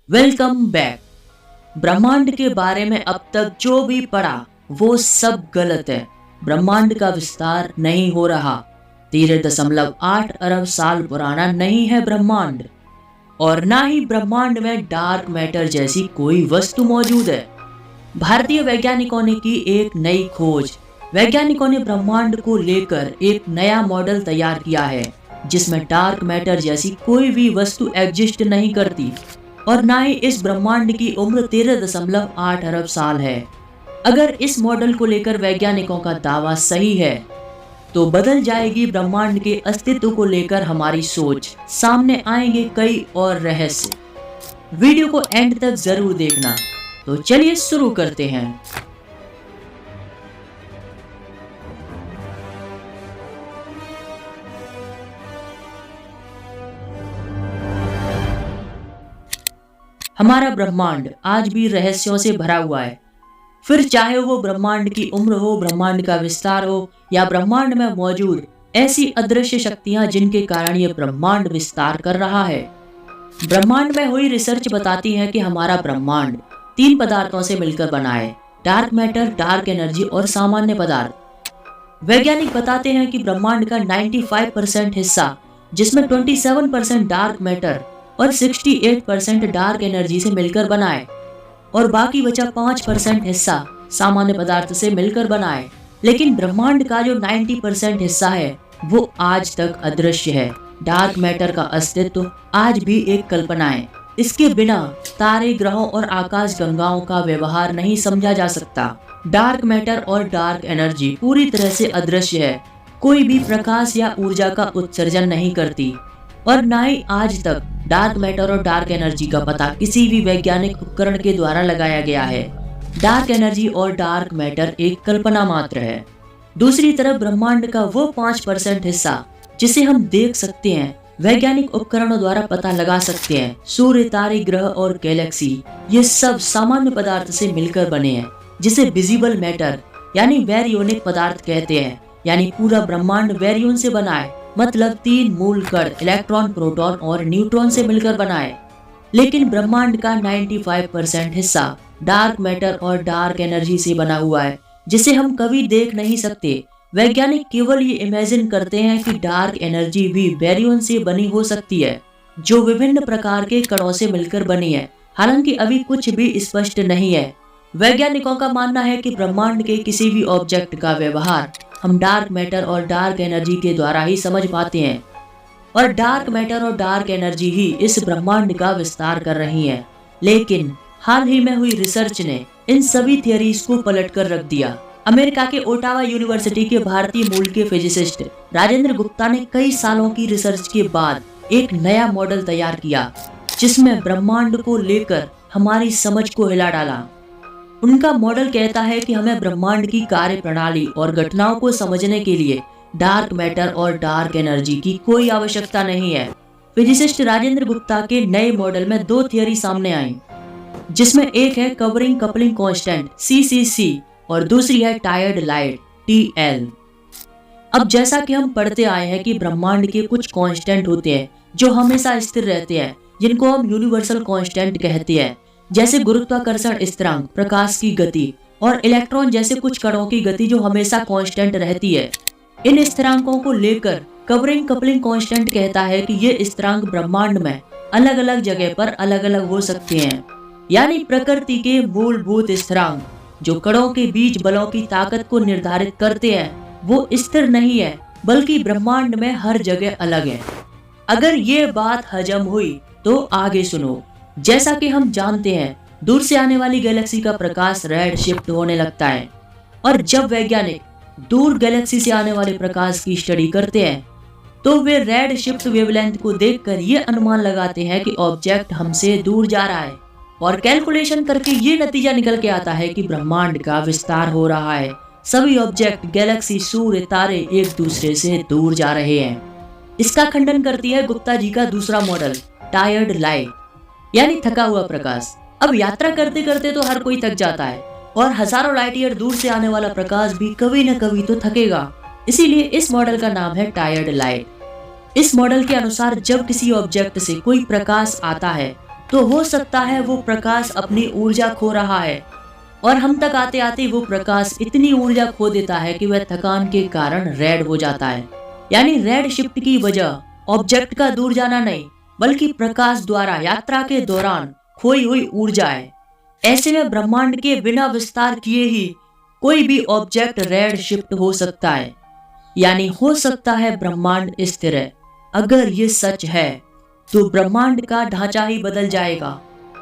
Welcome back. ब्रह्मांड के बारे में अब तक जो भी पढ़ा वो सब गलत है। ब्रह्मांड का विस्तार नहीं हो रहा। 13.8 अरब साल पुराना नहीं है ब्रह्मांड, और ना ही ब्रह्मांड में डार्क मैटर जैसी कोई वस्तु मौजूद है। भारतीय वैज्ञानिकों ने की एक नई खोज। वैज्ञानिकों ने ब्रह्मांड को लेकर एक नया मॉडल तैयार किया है जिसमें डार्क मैटर जैसी कोई भी वस्तु एग्जिस्ट नहीं करती, और ना ही इस ब्रह्मांड की उम्र 13.8 अरब साल है। अगर इस मॉडल को लेकर वैज्ञानिकों का दावा सही है तो बदल जाएगी ब्रह्मांड के अस्तित्व को लेकर हमारी सोच। सामने आएंगे कई और रहस्य। वीडियो को एंड तक जरूर देखना। तो चलिए शुरू करते हैं। हमारा ब्रह्मांड आज भी रहस्यों से भरा हुआ है। फिर चाहे वो ब्रह्मांड की उम्र हो, ब्रह्मांड का विस्तार हो, या ब्रह्मांड में मौजूद ऐसी अदृश्य शक्तियां जिनके कारण ये ब्रह्मांड विस्तार कर रहा है। ब्रह्मांड में हुई रिसर्च बताती है कि हमारा ब्रह्मांड 3 पदार्थों से मिलकर बना है: डार्क मैटर, डार्क एनर्जी और सामान्य पदार्थ। वैज्ञानिक बताते हैं कि ब्रह्मांड का 95% हिस्सा, जिसमें 27% डार्क मैटर और 68% डार्क एनर्जी से मिलकर बना है, और बाकी बचा 5% हिस्सा सामान्य पदार्थ से मिलकर बना है। लेकिन ब्रह्मांड का जो 90% हिस्सा है वो आज तक अदृश्य है। डार्क मैटर का अस्तित्व आज भी एक कल्पना है। इसके बिना तारे, ग्रहों और आकाश गंगाओं का व्यवहार नहीं समझा जा सकता। डार्क मैटर और डार्क एनर्जी पूरी तरह से अदृश्य है, कोई भी प्रकाश या ऊर्जा का उत्सर्जन नहीं करती, और ना ही आज तक डार्क मैटर और डार्क एनर्जी का पता किसी भी वैज्ञानिक उपकरण के द्वारा लगाया गया है। डार्क एनर्जी और डार्क मैटर एक कल्पना मात्र है। दूसरी तरफ ब्रह्मांड का वो 5% हिस्सा जिसे हम देख सकते हैं, वैज्ञानिक उपकरणों द्वारा पता लगा सकते हैं। सूर्य, तारे, ग्रह और गैलेक्सी, ये सब सामान्य पदार्थ से मिलकर बने हैं, जिसे विजिबल मैटर यानी वैरियोनिक पदार्थ कहते हैं। यानी पूरा ब्रह्मांड वैरियन से बना है, मतलब 3 मूल कण इलेक्ट्रॉन, प्रोटॉन और न्यूट्रॉन से मिलकर बना है। लेकिन ब्रह्मांड का 95% हिस्सा डार्क मैटर और डार्क एनर्जी से बना हुआ है, जिसे हम कभी देख नहीं सकते। वैज्ञानिक केवल ये इमेजिन करते हैं कि डार्क एनर्जी भी बैरियन से बनी हो सकती है, जो विभिन्न प्रकार के कणों से मिलकर बनी है। हालांकि अभी कुछ भी स्पष्ट नहीं है। वैज्ञानिकों का मानना है कि ब्रह्मांड के किसी भी ऑब्जेक्ट का व्यवहार हम डार्क मैटर और डार्क एनर्जी के द्वारा ही समझ पाते हैं, और डार्क मैटर और डार्क एनर्जी ही इस ब्रह्मांड का विस्तार कर रही हैं। लेकिन हाल ही में हुई रिसर्च ने इन सभी थियरीज को पलट कर रख दिया। अमेरिका के ओटावा यूनिवर्सिटी के भारतीय मूल के फिजिसिस्ट राजेंद्र गुप्ता ने कई सालों की रिसर्च के बाद एक नया मॉडल तैयार किया, जिसमें ब्रह्मांड को लेकर हमारी समझ को हिला डाला। उनका मॉडल कहता है कि हमें ब्रह्मांड की कार्य प्रणाली और घटनाओं को समझने के लिए डार्क मैटर और डार्क एनर्जी की कोई आवश्यकता नहीं है। फिजिसिस्ट राजेंद्र गुप्ता के नए मॉडल में 2 थियरी सामने आई, जिसमें एक है कवरिंग कपलिंग कांस्टेंट (CCC) और दूसरी है टायर्ड लाइट (TL). अब जैसा कि हम पढ़ते आए हैं कि ब्रह्मांड के कुछ कांस्टेंट होते हैं जो हमेशा स्थिर रहते हैं, जिनको हम यूनिवर्सल कांस्टेंट कहते हैं, जैसे गुरुत्वाकर्षण स्थिरांक, प्रकाश की गति और इलेक्ट्रॉन जैसे कुछ कणों की गति जो हमेशा कांस्टेंट रहती है। इन स्थिरांकों को लेकर कवरिंग कपलिंग कांस्टेंट कहता है कि ये स्थिरांक ब्रह्मांड में अलग अलग जगह पर अलग अलग हो सकते हैं। यानी प्रकृति के मूलभूत स्थिरांक जो कणों के बीच बलों की ताकत को निर्धारित करते हैं, वो स्थिर नहीं है, बल्कि ब्रह्मांड में हर जगह अलग है। अगर ये बात हजम हुई तो आगे सुनो। जैसा कि हम जानते हैं, दूर से आने वाली गैलेक्सी का प्रकाश रेड शिफ्ट होने लगता है, और जब वैज्ञानिक दूर गैलेक्सी से आने वाले प्रकाश की स्टडी करते हैं तो वे रेड शिफ्ट वेवलेंथ को देखकर ये अनुमान लगाते हैं कि ऑब्जेक्ट हमसे दूर जा रहा है, और कैलकुलेशन करके ये नतीजा निकल के आता है कि ब्रह्मांड का विस्तार हो रहा है। सभी ऑब्जेक्ट, गैलेक्सी, सूर्य, तारे एक दूसरे से दूर जा रहे हैं। इसका खंडन करती है गुप्ता जी का दूसरा मॉडल, टायर्ड लाइट यानी थका हुआ प्रकाश। अब यात्रा करते करते तो हर कोई थक जाता है, और हजारों लाइट ईयर दूर से आने वाला प्रकाश भी कभी न कभी तो थकेगा। इसीलिए इस मॉडल का नाम है टायर्ड लाइट। इस मॉडल के अनुसार जब किसी ऑब्जेक्ट से कोई प्रकाश आता है तो हो सकता है वो प्रकाश अपनी ऊर्जा खो रहा है और हम तक आते आते वो प्रकाश इतनी ऊर्जा खो देता है कि वह थकान के कारण रेड हो जाता है। यानी रेड शिफ्ट की वजह ऑब्जेक्ट का दूर जाना नहीं, बल्कि प्रकाश द्वारा यात्रा के दौरान खोई हुई ऊर्जा है। ऐसे में ब्रह्मांड के बिना विस्तार किए ही कोई भी ऑब्जेक्ट रेड शिफ्ट हो सकता है, यानी हो सकता है ब्रह्मांड स्थिर है। अगर ये सच है तो ब्रह्मांड का ढांचा ही बदल जाएगा।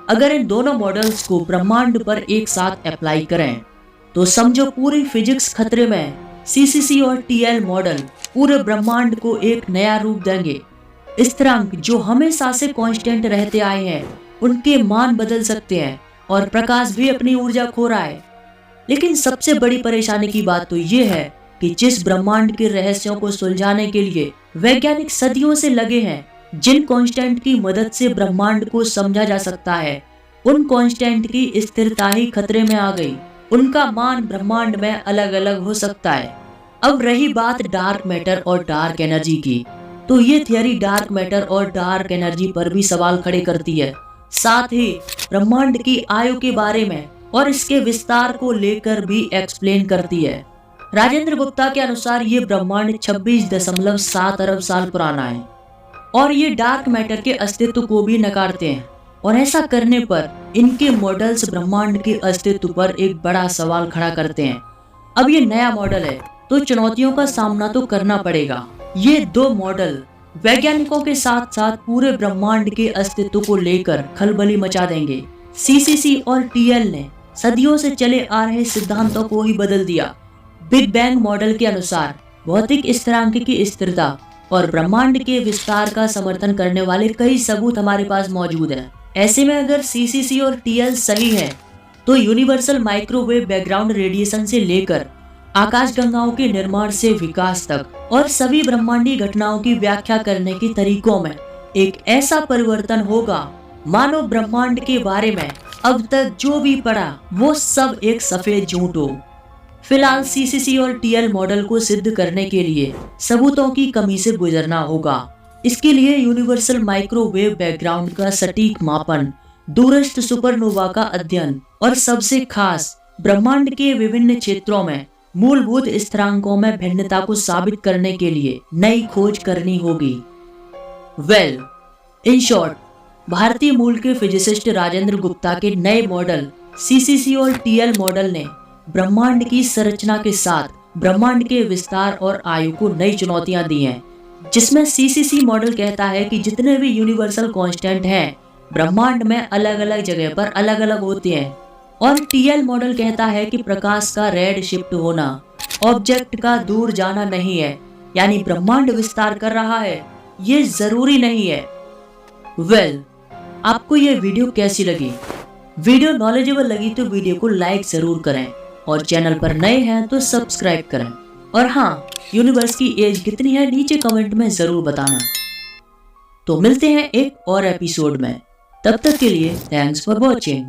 अगर इन दोनों मॉडल्स को ब्रह्मांड पर एक साथ अप्लाई करें तो समझो पूरी फिजिक्स खतरे में। सीसीसी और टीएल मॉडल पूरे ब्रह्मांड को एक नया रूप देंगे। स्थिरांक जो हमेशा से कांस्टेंट रहते आए हैं उनके मान बदल सकते हैं और प्रकाश भी अपनी ऊर्जा खो रहा है। लेकिन सबसे बड़ी परेशानी की बात तो ये है कि जिस ब्रह्मांड के रहस्यों को सुलझाने के लिए वैज्ञानिक सदियों से लगे हैं, जिन कांस्टेंट की मदद से ब्रह्मांड को समझा जा सकता है, उन कांस्टेंट की स्थिरता ही खतरे में आ गई। उनका मान ब्रह्मांड में अलग अलग हो सकता है। अब रही बात डार्क मैटर और डार्क एनर्जी की, तो ये थियरी डार्क मैटर और डार्क एनर्जी पर भी सवाल खड़े करती है। साथ ही ब्रह्मांड की आयु के बारे में और इसके विस्तार को लेकर भी एक्सप्लेन करती है। राजेंद्र गुप्ता के अनुसार ये ब्रह्मांड 26.7 अरब साल पुराना है और ये डार्क मैटर के अस्तित्व को भी नकारते हैं। और ऐसा करने पर इनके मॉडल्स ब्रह्मांड के अस्तित्व पर एक बड़ा सवाल खड़ा करते हैं। अब ये नया मॉडल है तो चुनौतियों का सामना तो करना पड़ेगा। ये दो मॉडल वैज्ञानिकों के साथ साथ पूरे ब्रह्मांड के अस्तित्व को लेकर खलबली मचा देंगे। सीसीसी और टीएल ने सदियों से चले आ रहे सिद्धांतों को ही बदल दिया। बिग बैंग मॉडल के अनुसार भौतिक स्थिरांक की स्थिरता और ब्रह्मांड के विस्तार का समर्थन करने वाले कई सबूत हमारे पास मौजूद हैं। ऐसे में अगर सीसीसी और टीएल सही है तो यूनिवर्सल माइक्रोवेव बैकग्राउंड रेडिएशन से लेकर आकाशगंगाओं के निर्माण से विकास तक और सभी ब्रह्मांडीय घटनाओं की व्याख्या करने के तरीकों में एक ऐसा परिवर्तन होगा मानो ब्रह्मांड के बारे में अब तक जो भी पढ़ा वो सब एक सफेद झूठ हो। फिलहाल सीसीसी और टीएल मॉडल को सिद्ध करने के लिए सबूतों की कमी से गुजरना होगा। इसके लिए यूनिवर्सल माइक्रोवेव बैकग्राउंड का सटीक मापन, दूरस्थ सुपरनोवा का अध्ययन और सबसे खास ब्रह्मांड के विभिन्न क्षेत्रों में मूलभूत स्थिरांकों में भिन्नता को साबित करने के लिए नई खोज करनी होगी। इन शॉर्ट, भारतीय मूल के फिजिसिस्ट राजेंद्र गुप्ता के नए मॉडल सीसीसी और टीएल मॉडल ने ब्रह्मांड की संरचना के साथ ब्रह्मांड के विस्तार और आयु को नई चुनौतियां दी हैं। जिसमें सीसीसी मॉडल कहता है कि जितने भी यूनिवर्सल कांस्टेंट हैं ब्रह्मांड में अलग अलग जगह पर अलग अलग होते हैं, और टीएल मॉडल कहता है कि प्रकाश का रेड शिफ्ट होना ऑब्जेक्ट का दूर जाना नहीं है, यानी ब्रह्मांड विस्तार कर रहा है, ये जरूरी नहीं है। आपको ये वीडियो कैसी लगी? वीडियो नॉलेजेबल लगी तो वीडियो को लाइक जरूर करें और चैनल पर नए हैं तो सब्सक्राइब करें। और हाँ, यूनिवर्स की एज कितनी है नीचे कमेंट में जरूर बताना। तो मिलते हैं एक और एपिसोड में, तब तक के लिए थैंक्स फॉर वॉचिंग।